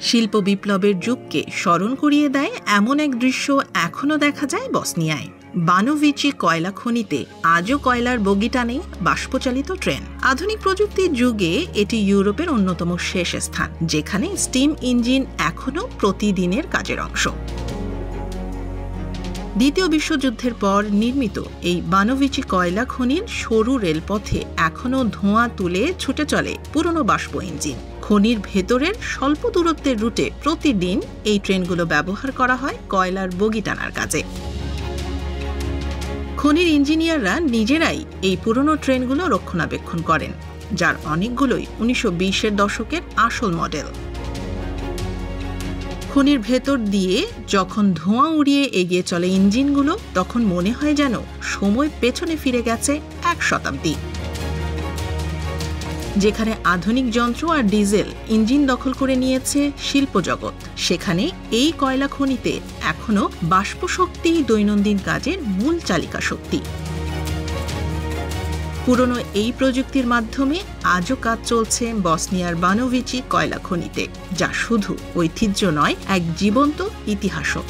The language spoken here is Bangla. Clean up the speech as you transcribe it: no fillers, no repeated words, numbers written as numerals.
শিল্প বিপ্লবের যুগকে স্মরণ করিয়ে দেয় এমন এক দৃশ্য এখনও দেখা যায় বসনিয়ায়। বানোভিচি কয়লা খনিতে আজও কয়লার বগি টানে বাষ্পচালিত ট্রেন। আধুনিক প্রযুক্তির যুগে এটি ইউরোপের অন্যতম শেষ স্থান, যেখানে স্টিম ইঞ্জিন এখনও প্রতিদিনের কাজের অংশ। দ্বিতীয় বিশ্বযুদ্ধের পর নির্মিত এই বানোভিচি কয়লা খনির সরু রেলপথে এখনও ধোঁয়া তুলে ছুটে চলে পুরনো বাষ্প ইঞ্জিন। খনির ভেতরের স্বল্প দূরত্বের রুটে প্রতিদিন এই ট্রেনগুলো ব্যবহার করা হয় কয়লার বগি টানার কাজে। খনির ইঞ্জিনিয়াররা নিজেরাই এই পুরনো ট্রেনগুলো রক্ষণাবেক্ষণ করেন, যার অনেকগুলোই 1920-এর দশকের আসল মডেল। খনির ভেতর দিয়ে যখন ধোঁয়া উড়িয়ে এগিয়ে চলে ইঞ্জিনগুলো, তখন মনে হয় যেন সময় পেছনে ফিরে গেছে 1 শতাব্দী। যেখানে আধুনিক যন্ত্র আর ডিজেল ইঞ্জিন দখল করে নিয়েছে শিল্প জগৎ, সেখানে এই কয়লা খনিতে এখনো বাষ্প শক্তি দৈনন্দিন কাজের মূল চালিকা শক্তি। পুরনো এই প্রযুক্তির মাধ্যমে আজও কাজ চলছে বসনিয়ার বানোভিচি কয়লা খনিতে, যা শুধু ঐতিহ্য নয়, এক জীবন্ত ইতিহাসও।